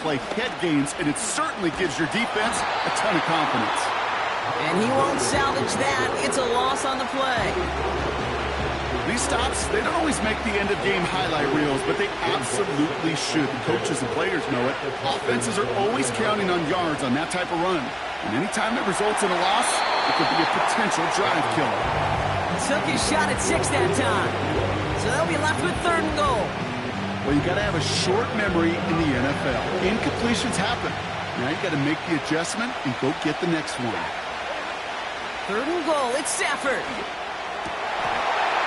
play head games, and it certainly gives your defense a ton of confidence. And he won't salvage that. It's a loss on the play. These stops, they don't always make the end-of-game highlight reels, but they absolutely should. Coaches and players know it. Offenses are always counting on yards on that type of run. And anytime that results in a loss, it could be a potential drive killer. Took his shot at 6 that time. So they'll be left with 3rd and goal. Well, you got to have a short memory in the NFL. Incompletions happen. Now you got to make the adjustment and go get the next one. 3rd and goal. It's Stafford.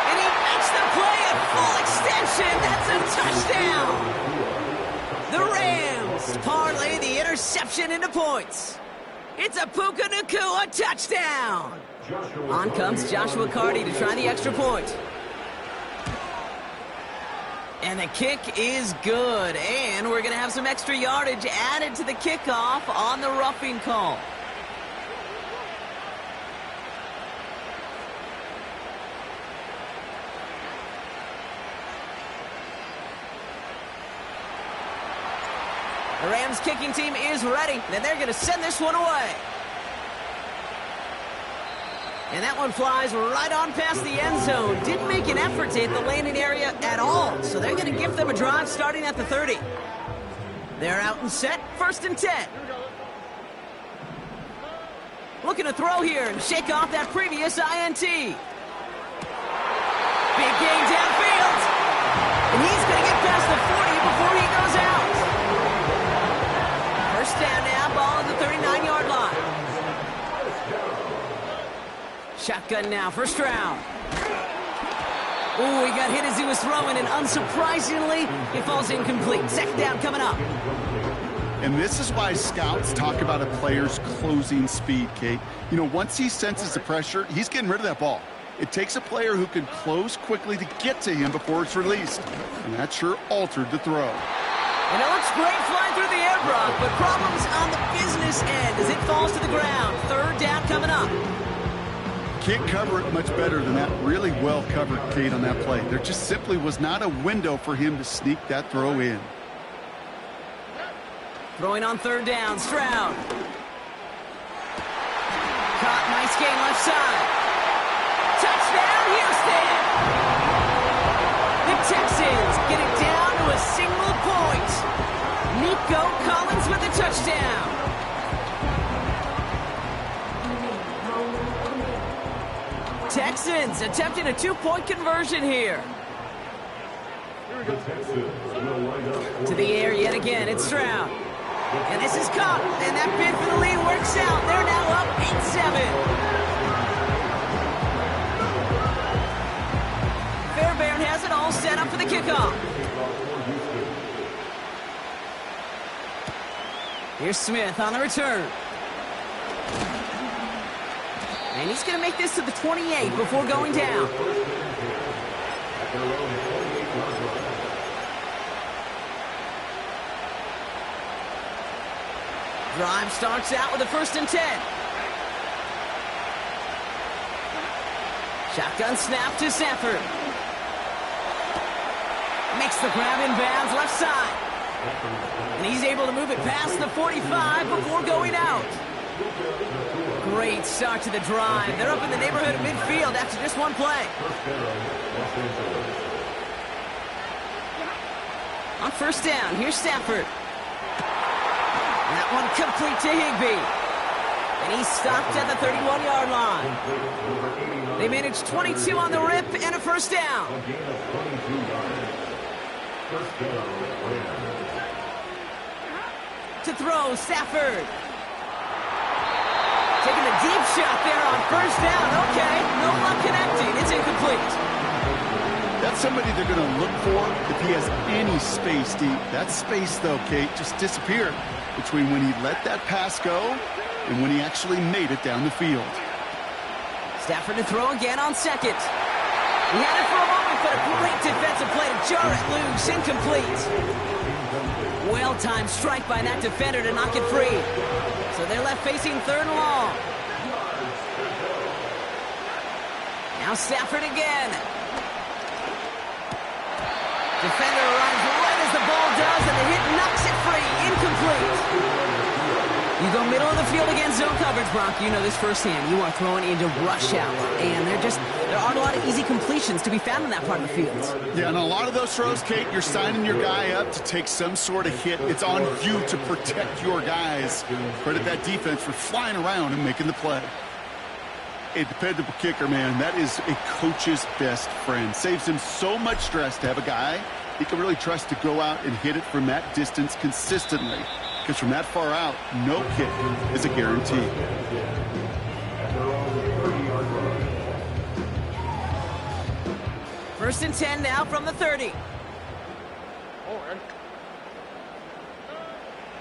And he makes the play at full extension. That's a touchdown. The Rams parlay the interception into points. It's a Puka Nacua touchdown. On comes Joshua Carty to try the extra point. And the kick is good. And we're going to have some extra yardage added to the kickoff on the roughing call. The Rams kicking team is ready, and they're going to send this one away. And that one flies right on past the end zone. Didn't make an effort to hit the landing area at all, so they're going to give them a drive starting at the 30. They're out and set, 1st and 10. Looking to throw here and shake off that previous INT. Big gain downfield. And he's going to get past the 40 before he goes out. First down now, ball at the 39-yard line. Shotgun now, first round. Oh, he got hit as he was throwing, and unsurprisingly, it falls incomplete. 2nd down coming up. And this is why scouts talk about a player's closing speed, Kate. You know, once he senses the pressure, he's getting rid of that ball. It takes a player who can close quickly to get to him before it's released. And that sure altered the throw. And it looks great flying through the air, Brock, but problems on the business end as it falls to the ground. 3rd down coming up. Can't cover it much better than that. Really well covered, Kate, on that play. There just simply was not a window for him to sneak that throw in. Throwing on 3rd down, Stroud. Caught, nice gain left side. Touchdown, Houston! The Texans get it down to a single point. Nico Collins with the touchdown. Texans attempting a 2-point conversion here. To the air yet again, it's Stroud. And this is caught, and that bid for the lead works out. They're now up 8-7. Fairbairn has it all set up for the kickoff. Here's Smith on the return. And he's going to make this to the 28 before going down. Drive starts out with a 1st and 10. Shotgun snap to Stafford. Makes the grab in bounds left side. And he's able to move it past the 45 before going out. Great start to the drive. They're up in the neighborhood of midfield after just one play. On 1st down, here's Stafford. That one complete to Higbee. And he's stopped at the 31-yard line. They managed 22 on the rip and a 1st down. To throw, Stafford. Taking a deep shot there on 1st down. Okay, no luck connecting. It's incomplete. That's somebody they're going to look for if he has any space deep. That space, though, Kate, just disappeared between when he let that pass go and when he actually made it down the field. Stafford to throw again on 2nd. He had it for a moment, but a great defensive play to jar it loose. Incomplete. Well-timed strike by that defender to knock it free. So they're left facing 3rd and long. Now Stafford again. Defender arrives right as the ball does, and the hit knocks it free. Incomplete. You go middle of the field against zone coverage, Brock. You know this firsthand. You are throwing into rush hour, and there aren't a lot of easy completions to be found in that part of the field. Yeah, and a lot of those throws, Kate, you're signing your guy up to take some sort of hit. It's on you to protect your guys. Credit that defense for flying around and making the play. A dependable kicker, man, that is a coach's best friend. Saves him so much stress to have a guy he can really trust to go out and hit it from that distance consistently. Because from that far out, no kick is a guarantee. First and 10 now from the 30.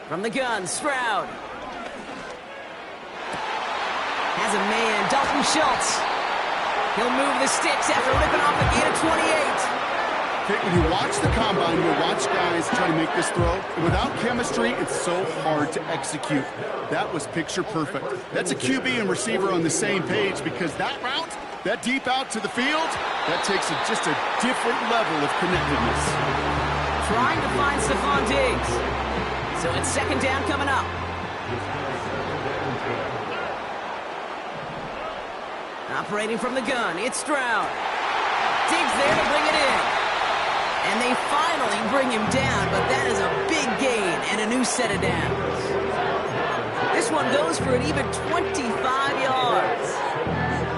From the gun, Stroud. Has a man, Dalton Schultz. He'll move the sticks after ripping off a gain of 28. When you watch the combine, you'll watch guys try to make this throw. Without chemistry, it's so hard to execute. That was picture perfect. That's a QB and receiver on the same page because that route, that deep out to the field, that takes just a different level of connectedness. Trying to find Stephon Diggs. So it's second down coming up. Operating from the gun, it's Stroud. Diggs there to bring it in. And they finally bring him down, but that is a big gain and a new set of downs. This one goes for an even 25 yards.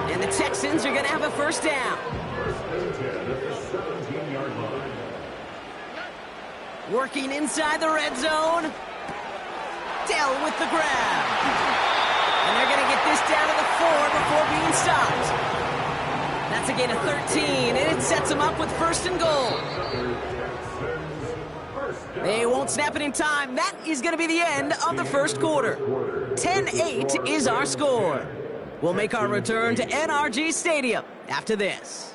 And the Texans are going to have a first down. Working inside the red zone. Dell with the grab. And they're going to get this down to the 4 before being stopped. That's a gain of 13, and it sets them up with first and goal. They won't snap it in time. That is going to be the end of the first quarter. 10-8 is our score. We'll make our return to NRG Stadium after this.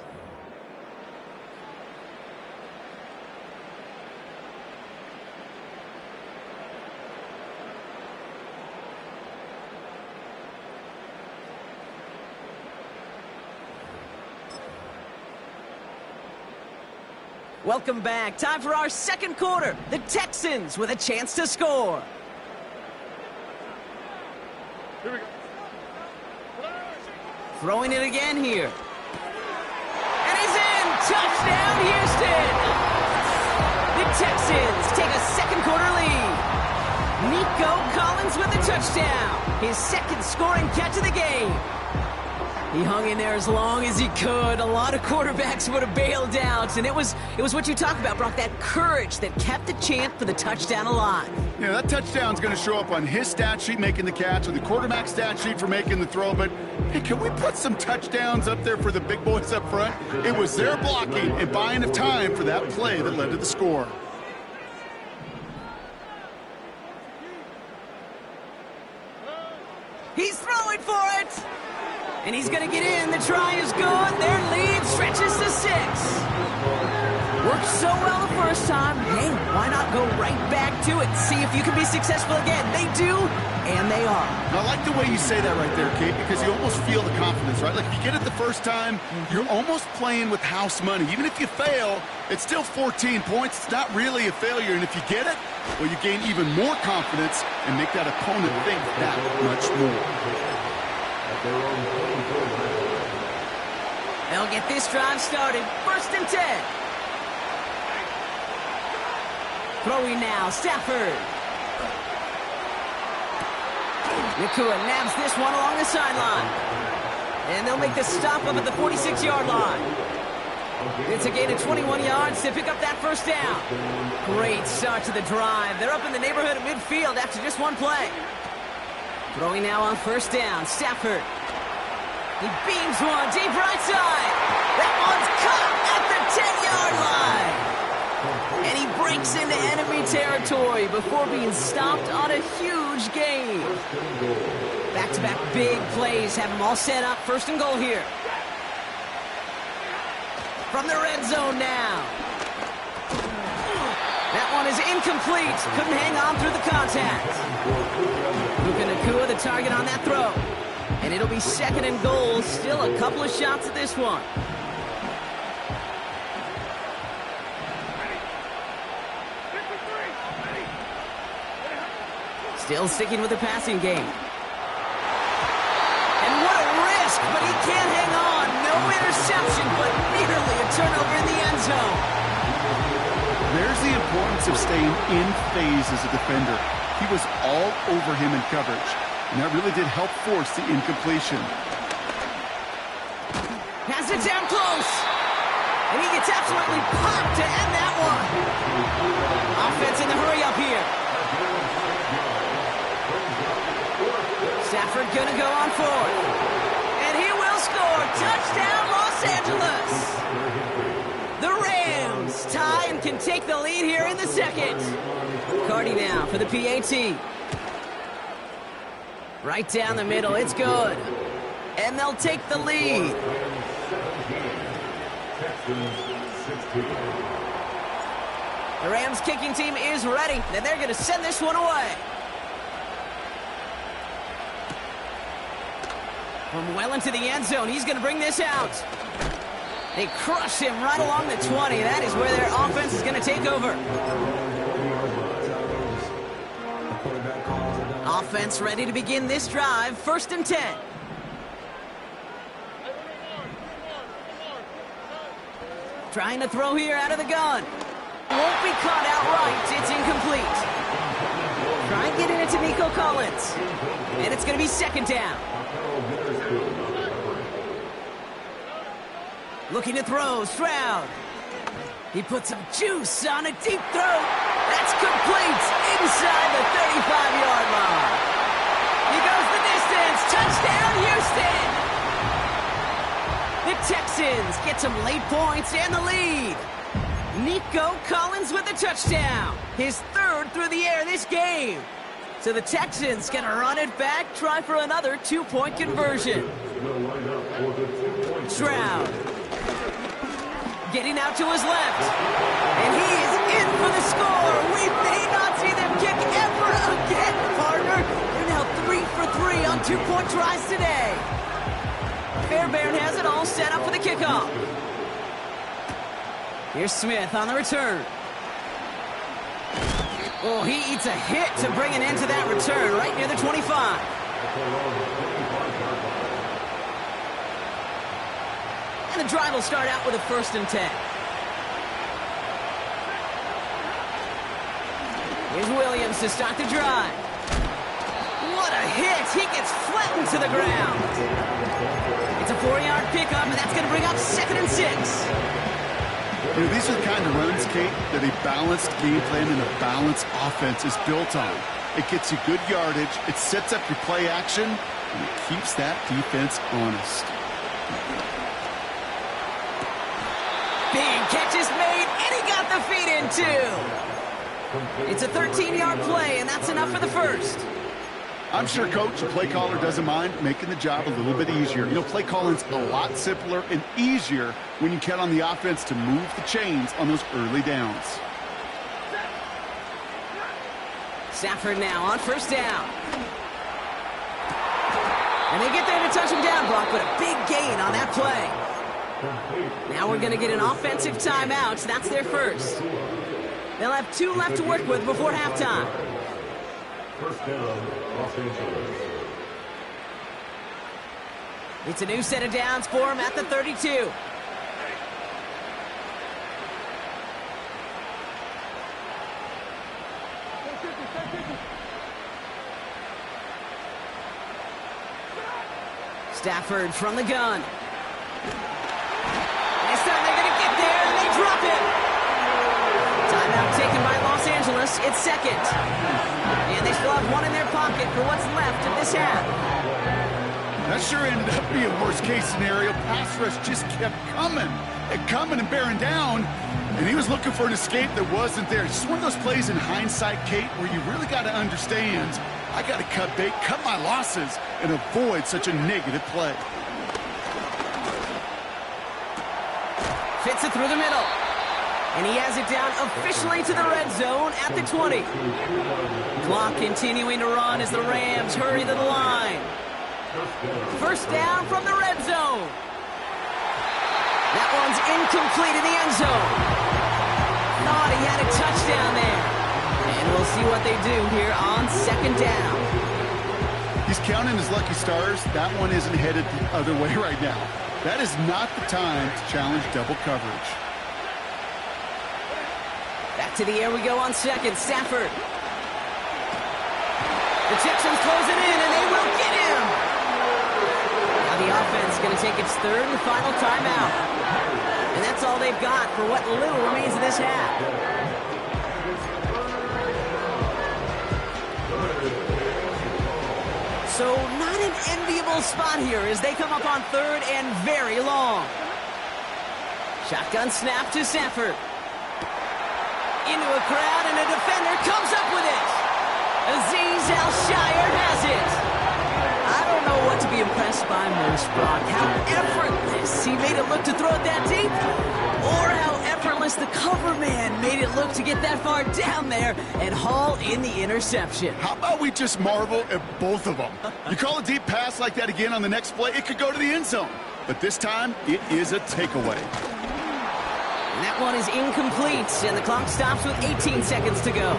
Welcome back. Time for our second quarter. The Texans with a chance to score. Here we go. Throwing it again here. And he's in! Touchdown, Houston! The Texans take a second quarter lead. Nico Collins with a touchdown. His second scoring catch of the game. He hung in there as long as he could. A lot of quarterbacks would have bailed out. And it was what you talk about, Brock, that courage that kept the chant for the touchdown alive. Yeah, that touchdown's going to show up on his stat sheet making the catch or the quarterback stat sheet for making the throw. But, hey, can we put some touchdowns up there for the big boys up front? It was their blocking and buying of time for that play that led to the score. He's throwing for it! And he's going to get in. The try is good. Their lead stretches to 6. Worked so well the first time. Hey, why not go right back to it? See if you can be successful again. They do, and they are. I like the way you say that right there, Kate, because you almost feel the confidence, right? Like if you get it the first time, you're almost playing with house money. Even if you fail, it's still 14 points. It's not really a failure. And if you get it, well, you gain even more confidence and make that opponent think that much more. They'll get this drive started. First and 10. Throwing now, Stafford. Nakua nabs this one along the sideline. And they'll make the stop up at the 46-yard line. It's a gain of 21 yards to pick up that first down. Great start to the drive. They're up in the neighborhood of midfield after just one play. Throwing now on first down, Stafford. He beams one deep right side. That one's caught at the 10-yard line. And he breaks into enemy territory before being stopped on a huge gain. Back-to-back big plays have them all set up. First and goal here. From the red zone now. That one is incomplete. Couldn't hang on through the contact. Puka Nacua, the target on that throw. And it'll be second and goal. Still a couple of shots at this one. Still sticking with the passing game. And what a risk, but he can't hang on. No interception, but nearly a turnover in the end zone. There's the importance of staying in phase as a defender. He was all over him in coverage, and that really did help force the incompletion. Has it down close. And he gets absolutely popped to end that one. Offense in the hurry up here. Stafford gonna go on fourth. And he will score. Touchdown, Los Angeles. The Rams tie and can take the lead here in the second. Cardi now for the PAT. Right down the middle, it's good. And they'll take the lead. The Rams kicking team is ready, and they're going to send this one away. From well into the end zone, he's going to bring this out. They crush him right along the 20. That is where their offense is going to take over. Offense ready to begin this drive. 1st and 10. Trying to throw here out of the gun. Won't be caught outright. It's incomplete. Trying getting it to Nico Collins. And it's going to be 2nd down. Looking to throw, Stroud. He puts some juice on a deep throw. That's complete inside the 35-yard line. He goes the distance. Touchdown, Houston. The Texans get some late points and the lead. Nico Collins with the touchdown. His 3rd through the air this game. So the Texans can run it back, try for another 2-point conversion. Stroud. Getting out to his left. And he is in for the score. We may not see them kick ever again, partner. They're now 3 for 3 on 2-point tries today. Fairbairn has it all set up for the kickoff. Here's Smith on the return. Oh, he eats a hit to bring an end to that return right near the 25. And the drive will start out with a 1st and 10. Here's Williams to start the drive. What a hit! He gets flattened to the ground. It's a 4-yard pickup, and that's going to bring up 2nd and 6. You know, these are the kind of runs, Kate, that a balanced game plan and a balanced offense is built on. It gets you good yardage, it sets up your play action, and it keeps that defense honest. Big catch is made, and he got the feet in, too. It's a 13-yard play, and that's enough for the 1st. I'm sure Coach, the play caller, doesn't mind making the job a little bit easier. You know, play calling's a lot simpler and easier when you count on the offense to move the chains on those early downs. Stafford now on 1st down. And they get there to touch him down, Brock, but a big gain on that play. Now we're going to get an offensive timeout. That's their 1st. They'll have 2 left to work with before halftime. 1st down, Los Angeles. It's a new set of downs for him at the 32. Stafford from the gun. This time they're going to get there, and they drop it. Timeout taken by Los Angeles. It's 2nd. And they still have 1 in their pocket for what's left of this half. That sure ended up being a worst-case scenario. Pass rush just kept coming and bearing down. And he was looking for an escape that wasn't there. It's just one of those plays in hindsight, Kate, where you really got to understand, I got to cut bait, cut my losses, and avoid such a negative play. Fits it through the middle. And he has it down officially to the red zone at the 20. Clock continuing to run as the Rams hurry to the line. 1st down from the red zone. That one's incomplete in the end zone. Thought he had a touchdown there. And we'll see what they do here on 2nd second down. He's counting his lucky stars. That one isn't headed the other way right now. That is not the time to challenge double coverage. Back to the air we go on second. Stafford. The Texans closing in, and they will get him. Now the offense is going to take its third and final timeout. And that's all they've got for what little remains of this half. So not an enviable spot here as they come up on third and very long. Shotgun snap to Stafford. Into a crowd, and a defender comes up with it. Azeez Al-Shire has it. I don't know what to be impressed by most, Brock. How effortless he made it look to throw it that deep, or how effortless the cover man made it look to get that far down there and haul in the interception. How about we just marvel at both of them? You call a deep pass like that again on the next play, it could go to the end zone. But this time, it is a takeaway. And that one is incomplete, and the clock stops with 18 seconds to go.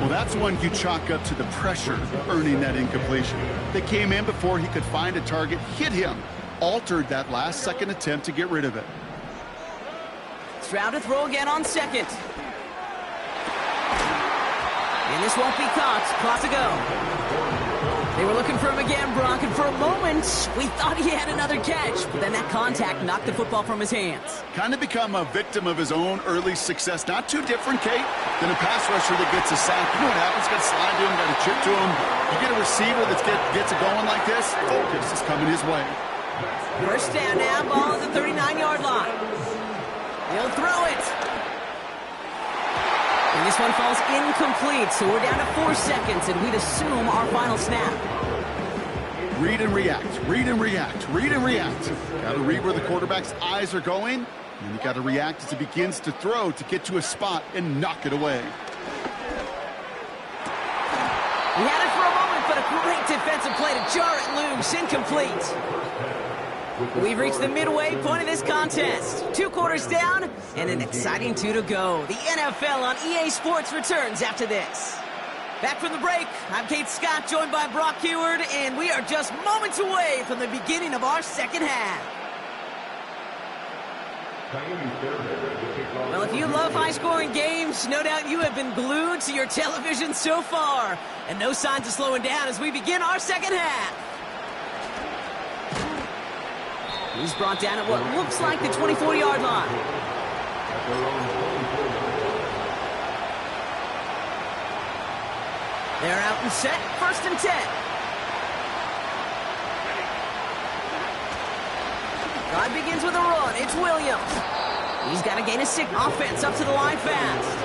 Well, that's one you chalk up to the pressure earning that incompletion. They came in before he could find a target, hit him, altered that last-second attempt to get rid of it. Stroud to throw again on second. And this won't be caught. Clock to go. They were looking for him again, Brock, and for a moment, we thought he had another catch. But then that contact knocked the football from his hands. Kind of become a victim of his own early success. Not too different, Kate, than a pass rusher that gets a sack. You know what happens? Got to slide to him, got to chip to him. You get a receiver that gets it going like this, focus is coming his way. First down now, ball at the 39-yard line. He'll throw it. And this one falls incomplete, so we're down to 4 seconds, and we'd assume our final snap. Read and react, read and react, read and react. Got to read where the quarterback's eyes are going, and you got to react as he begins to throw to get to a spot and knock it away. He had it for a moment, but a great defensive play to jar it loose. Incomplete. We've reached the midway point of this contest. 2 quarters down and an exciting 2 to go. The NFL on EA Sports returns after this. Back from the break, I'm Kate Scott, joined by Brock Heward, and we are just moments away from the beginning of our second half. Well, if you love high-scoring games, no doubt you have been glued to your television so far. And no signs of slowing down as we begin our second half. He's brought down at what looks like the 24-yard line. They're out and set, 1st and 10. Drive begins with a run. It's Williams. He's got to gain a 6. Offense up to the line fast.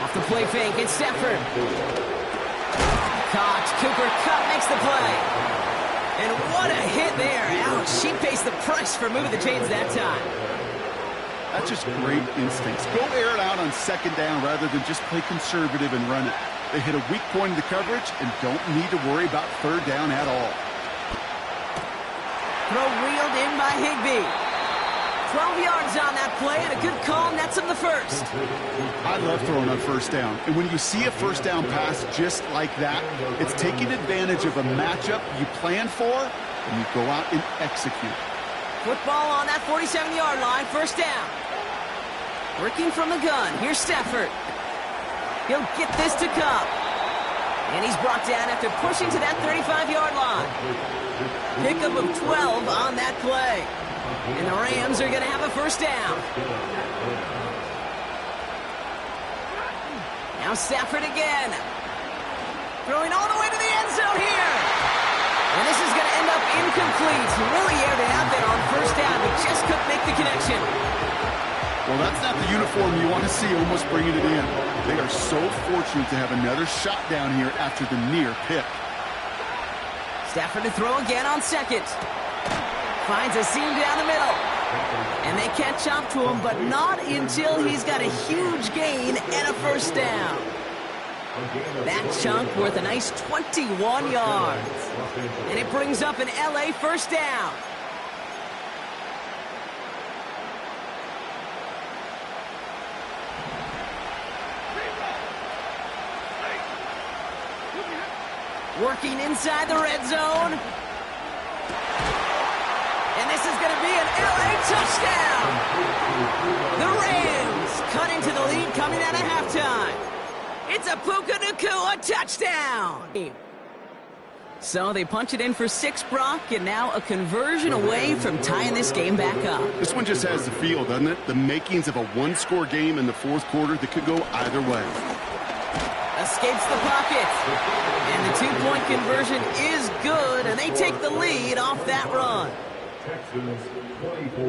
Off the play fake, it's Stafford. Caught. Cooper Kupp makes the play. And what a hit there. Ouch. She pays the price for moving the chains that time. That's just great instincts. Go air it out on 2nd down rather than just play conservative and run it. They hit a weak point in the coverage and don't need to worry about 3rd down at all. Throw reeled in by Higbee. 12 yards on that play, and a good call nets him the first. I love throwing on 1st down. And when you see a 1st down pass just like that, it's taking advantage of a matchup you plan for, and you go out and execute. Football on that 47-yard line, 1st down. Working from the gun, here's Stafford. He'll get this to Kupp. And he's brought down after pushing to that 35-yard line. Pickup of 12 on that play. And the Rams are going to have a 1st down. Now Stafford again. Throwing all the way to the end zone here. And this is going to end up incomplete. Really aired it out there on 1st down, but just couldn't make the connection. Well, that's not the uniform you want to see almost bringing it in. They are so fortunate to have another shot down here after the near pick. Stafford to throw again on 2nd. Finds a seam down the middle. And they catch up to him, but not until he's got a huge gain and a 1st down. That chunk worth a nice 21 yards. And it brings up an LA 1st down. Working inside the red zone. And this is going to be an LA touchdown. The Rams cut into the lead coming out of halftime. It's a Puka Nacua touchdown. So they punch it in for 6, Brock, and now a conversion away from tying this game back up. This one just has the feel, doesn't it? The makings of a one-score game in the fourth quarter that could go either way. Escapes the pocket. And the 2-point conversion is good, and they take the lead off that run. Texans 24.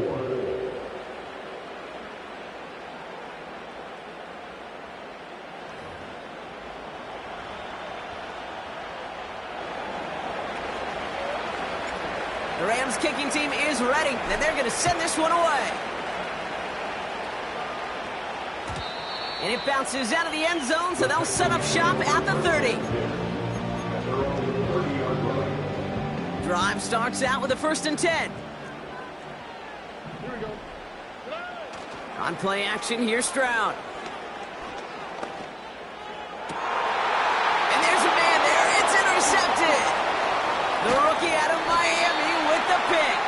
The Rams kicking team is ready, and they're going to send this one away. And it bounces out of the end zone, so they'll set up shop at the 30. Drive starts out with a 1st and 10. On play action, here's Stroud. And there's a man there. It's intercepted. The rookie out of Miami with the pick.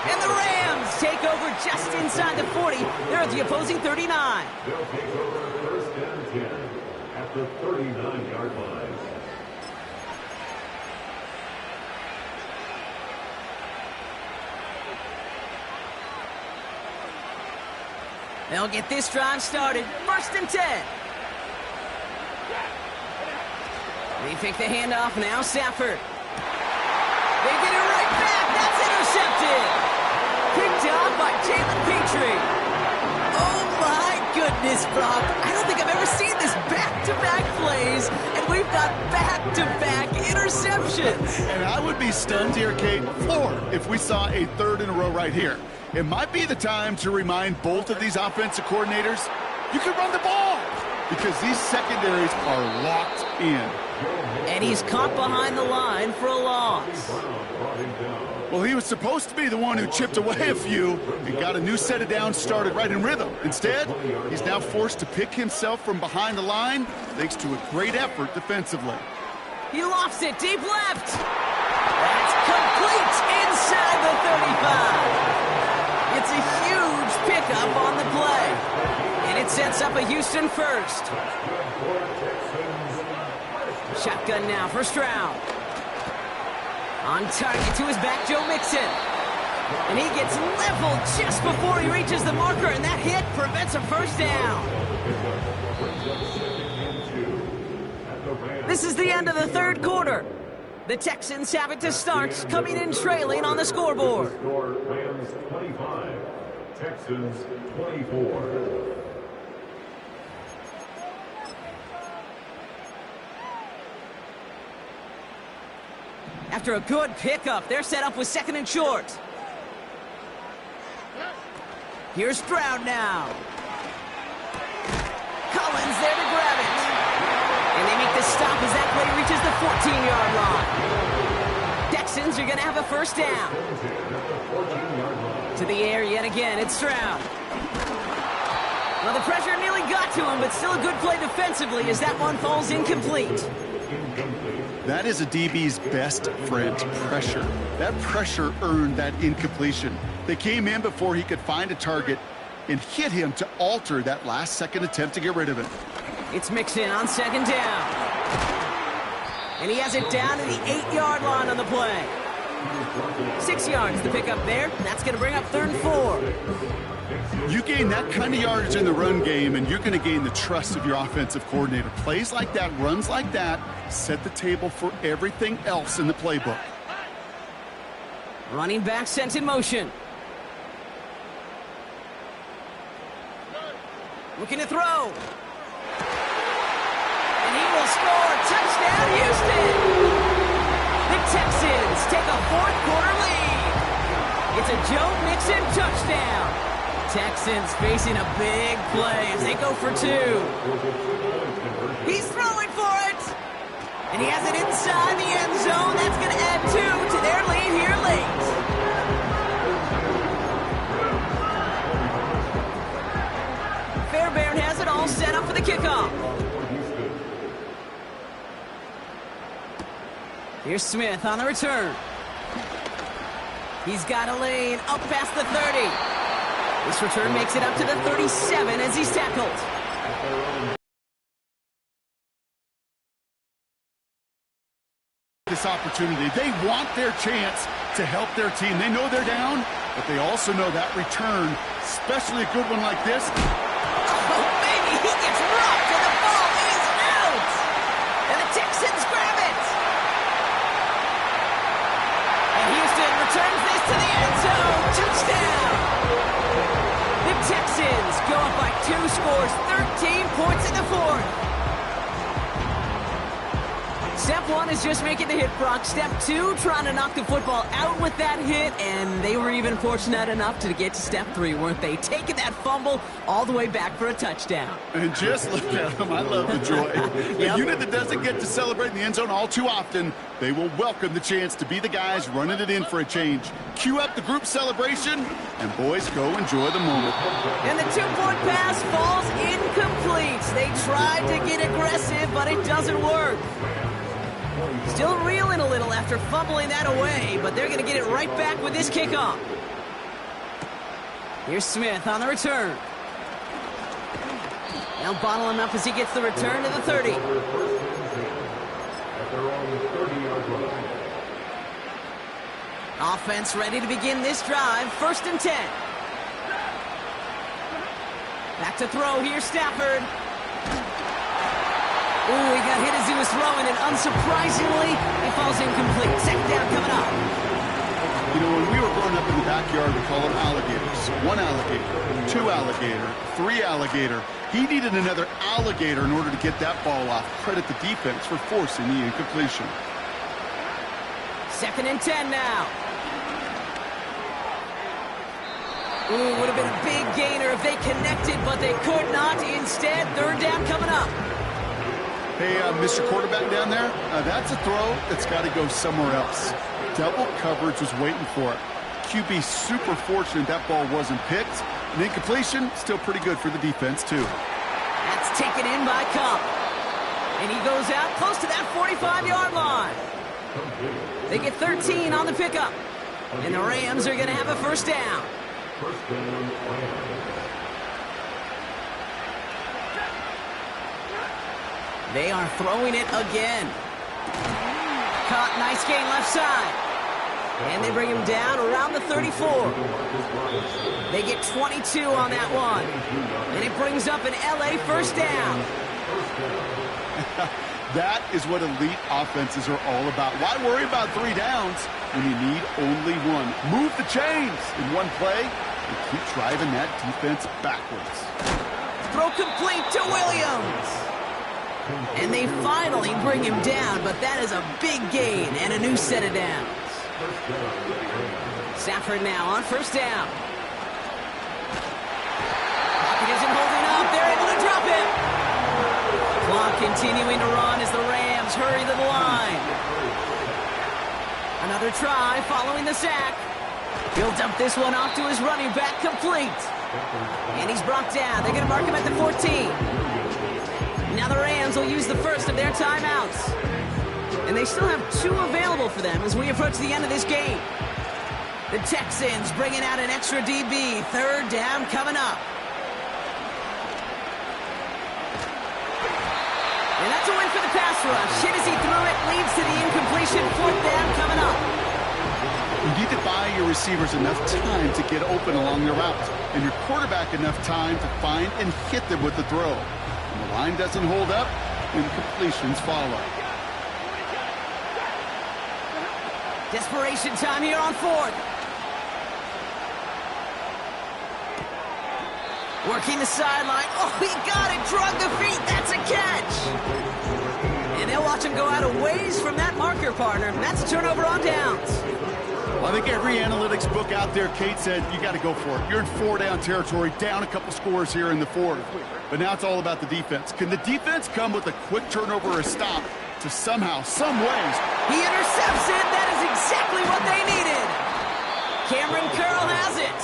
And the Rams take over just inside the 40. They're at the opposing 39. They'll take over 1st and 10 at the 39-yard line. They'll get this drive started. 1st and 10. They take the handoff now. Stafford. They get it right back. That's intercepted. Picked off by Jalen Petrie. Oh, my goodness, Brock. I don't think I've ever seen this back-to-back plays, and we've got back-to-back interceptions. And I would be stunned here, Kate, if we saw a 3rd in a row right here. It might be the time to remind both of these offensive coordinators, you can run the ball, because these secondaries are locked in. And he's caught behind the line for a loss. Well, he was supposed to be the one who chipped away a few and got a new set of downs started right in rhythm. Instead, he's now forced to pick himself from behind the line thanks to a great effort defensively. He lofts it deep left. That's complete inside the 35. It's a huge pickup on the play. And it sets up a Houston 1st. Shotgun now for Stroud. On target to his back, Joe Mixon. And he gets leveled just before he reaches the marker, and that hit prevents a 1st down. This is the end of the 3rd quarter. The Texans have it to start, coming in trailing on the scoreboard. Rams 25, Texans 24. After a good pickup, they're set up with 2nd and short. Here's Stroud now. Collins there to grab it. And they make the stop as that play reaches the 14-yard line. Texans are going to have a 1st down. To the air yet again, it's Stroud. Well, the pressure nearly got to him, but still a good play defensively as that one falls incomplete. That is a DB's best friend, pressure. That pressure earned that incompletion. They came in before he could find a target and hit him to alter that last-second attempt to get rid of it. It's Mixon on 2nd down. And he has it down to the 8-yard line on the play. 6 yards to pick up there. That's going to bring up 3rd and 4. You gain that kind of yardage in the run game, and you're going to gain the trust of your offensive coordinator. Plays like that, runs like that, set the table for everything else in the playbook. Running back sent in motion. Looking to throw. And he will score. Touchdown, Houston. The Texans take a 4th quarter lead. It's a Joe Mixon touchdown. Texans facing a big play as they go for 2. He's throwing for it. And he has it inside the end zone. That's going to add 2 to their lead here late. Fairbairn has it all set up for the kickoff. Here's Smith on the return. He's got a lane up past the 30. This return makes it up to the 37 as he's tackled. This opportunity. They want their chance to help their team. They know they're down, but they also know that return, especially a good one like this. Oh, baby, he gets rocked and the ball is out. And the Texans grab it. And Houston returns this to the end zone. Touchdown. The Texans go up by 2 scores, 13 points in the fourth. Step 1 is just making the hit, Brock. Step 2, trying to knock the football out with that hit, and they were even fortunate enough to get to step 3, weren't they? Taking that fumble all the way back for a touchdown. And just look at them. I love the joy. A unit that doesn't get to celebrate in the end zone all too often, they will welcome the chance to be the guys running it in for a change. Cue up the group celebration, and boys, go enjoy the moment. And the 2-point pass falls incomplete. They tried to get aggressive, but it doesn't work. Still reeling a little after fumbling that away, but they're going to get it right back with this kickoff. Here's Smith on the return. They'll bottle him up as he gets the return to the 30. Offense ready to begin this drive. 1st and 10. Back to throw. Here's Stafford. Ooh, he got hit as he was throwing, and unsurprisingly, he falls incomplete. 2nd down coming up. You know, when we were growing up in the backyard, we call them alligators. 1 alligator, 2 alligator, 3 alligator. He needed another alligator in order to get that ball off. Credit the defense for forcing the incompletion. 2nd and 10 now. Ooh, would have been a big gainer if they connected, but they could not. Instead, 3rd down coming up. Hey, Mr. Quarterback down there, that's a throw that's got to go somewhere else. Double coverage was waiting for it. QB super fortunate that ball wasn't picked. An incompletion, still pretty good for the defense, too. That's taken in by Cup. And he goes out close to that 45-yard line. They get 13 on the pickup. And the Rams are going to have a 1st down. They are throwing it again. Caught, nice gain left side. And they bring him down around the 34. They get 22 on that one. And it brings up an LA 1st down. That is what elite offenses are all about. Why worry about 3 downs when you need only 1? Move the chains in one play and keep driving that defense backwards. Throw complete to Williams. And they finally bring him down, but that is a big gain and a new set of downs. Stafford now on 1st down. Pocket isn't holding up. They're able to drop it. Clock continuing to run as the Rams hurry to the line. Another try following the sack. He'll dump this one off to his running back, complete. And he's brought down. They're going to mark him at the 14. Now the Rams will use the first of their timeouts. And they still have 2 available for them as we approach the end of this game. The Texans bringing out an extra DB. 3rd down coming up. And that's a win for the pass rush. Hit as he threw it, leads to the incompletion. 4th down coming up. You need to buy your receivers enough time to get open along their route, and your quarterback enough time to find and hit them with the throw. When the line doesn't hold up, incompletions follow. Desperation time here on 4th. Working the sideline. Oh, he got it. Drug the feet. That's a catch. And they'll watch him go out a ways from that marker, partner. That's a turnover on downs. Well, I think every analytics book out there, Kate said, you got to go for it. You're in 4-down territory, down a couple scores here in the 4th. But now it's all about the defense. Can the defense come with a quick turnover or a stop to somehow, some ways? He intercepts it. That is exactly what they needed. Cameron Curl has it.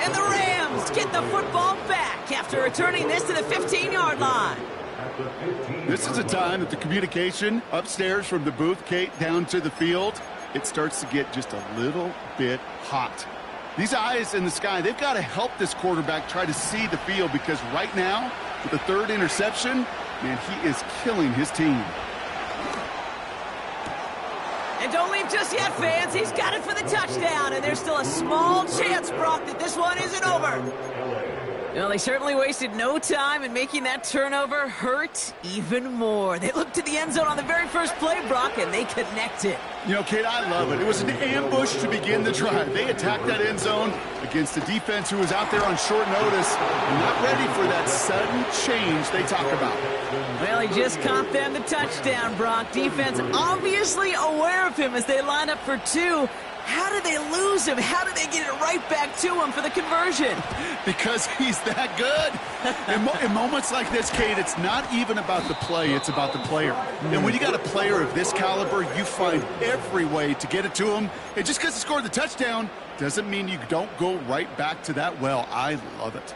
And the Rams get the football back after returning this to the 15-yard line. at the 15. This is a time that the communication upstairs from the booth, Kate, down to the field, it starts to get just a little bit hot. These eyes in the sky, they've got to help this quarterback try to see the field, because right now, with the third interception, man, he is killing his team. And don't leave just yet, fans. He's got it for the touchdown, and there's still a small chance, Brock, that this one isn't over. Well, they certainly wasted no time in making that turnover hurt even more. They looked to the end zone on the very first play, Brock, and they connected. You know, Kate, I love it. It was an ambush to begin the drive. They attacked that end zone against a defense who was out there on short notice, not ready for that sudden change they talk about. Well, he just caught them the touchdown, Brock. Defense obviously aware of him as they line up for two. How did they lose him? How did they get it right back to him for the conversion? Because he's that good. In moments like this, Kate, it's not even about the play, it's about the player. And when you got a player of this caliber, you find every way to get it to him. And just because he scored the touchdown doesn't mean you don't go right back to that well. I love it.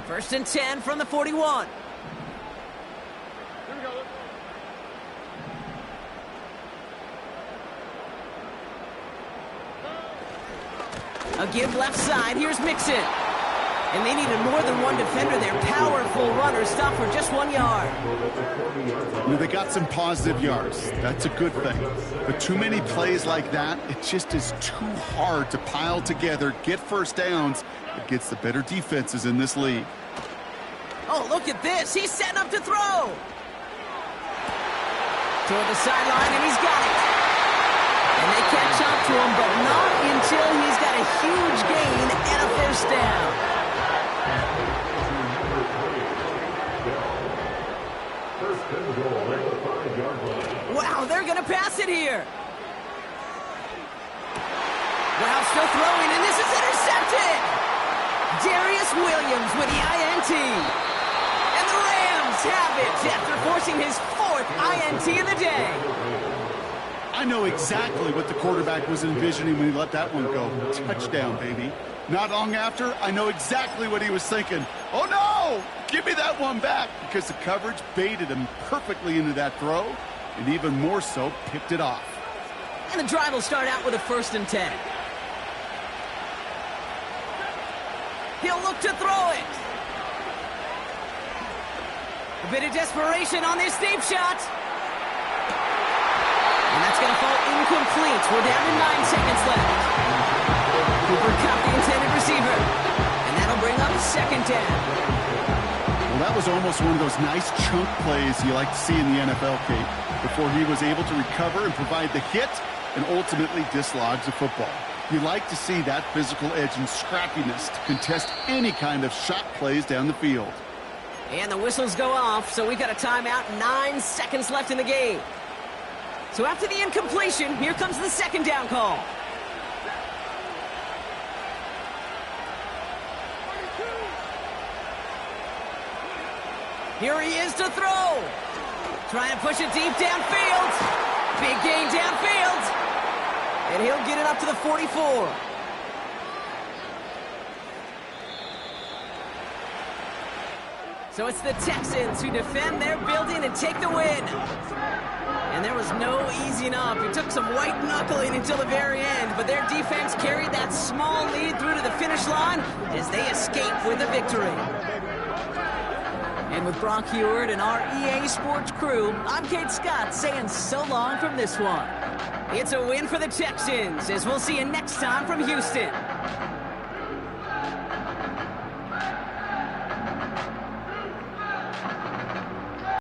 1st and 10 from the 41. A give left side. Here's Mixon. And they needed more than one defender there. Powerful runner. Stop for just 1 yard. You know, they got some positive yards. That's a good thing. But too many plays like that, it just is too hard to pile together, get first downs against the better defenses in this league. Oh, look at this. He's setting up to throw. Toward the sideline, and he's got it. And they catch up to him, but not until he's got a huge gain and a first down. First and goal at the 5-yard line. Wow, they're going to pass it here. Wow, still throwing, and this is intercepted. Darius Williams with the INT. And the Rams have it after forcing his 4th INT of the day. I know exactly what the quarterback was envisioning when he let that one go. Touchdown, baby. Not long after, I know exactly what he was thinking. Oh, no! Give me that one back, because the coverage baited him perfectly into that throw, and even more so, picked it off. And the drive will start out with a 1st and 10. He'll look to throw it. A bit of desperation on this deep shot. And that's going to fall incomplete. We're down to 9 seconds left. Cooper caught the intended receiver. And that'll bring up 2nd down. Well, that was almost one of those nice chunk plays you like to see in the NFL, Kate, before he was able to recover and provide the hit and ultimately dislodge the football. You like to see that physical edge and scrappiness to contest any kind of shot plays down the field. And the whistles go off, so we've got a timeout. 9 seconds left in the game. So after the incompletion, here comes the 2nd down call. Here he is to throw. Trying to push it deep downfield. Big gain downfield. And he'll get it up to the 44. So it's the Texans who defend their building and take the win. And there was no easing up. It took some white knuckling until the very end, but their defense carried that small lead through to the finish line as they escape with a victory. And with Brock Heward and our EA Sports crew, I'm Kate Scott saying so long from this one. It's a win for the Texans, as we'll see you next time from Houston.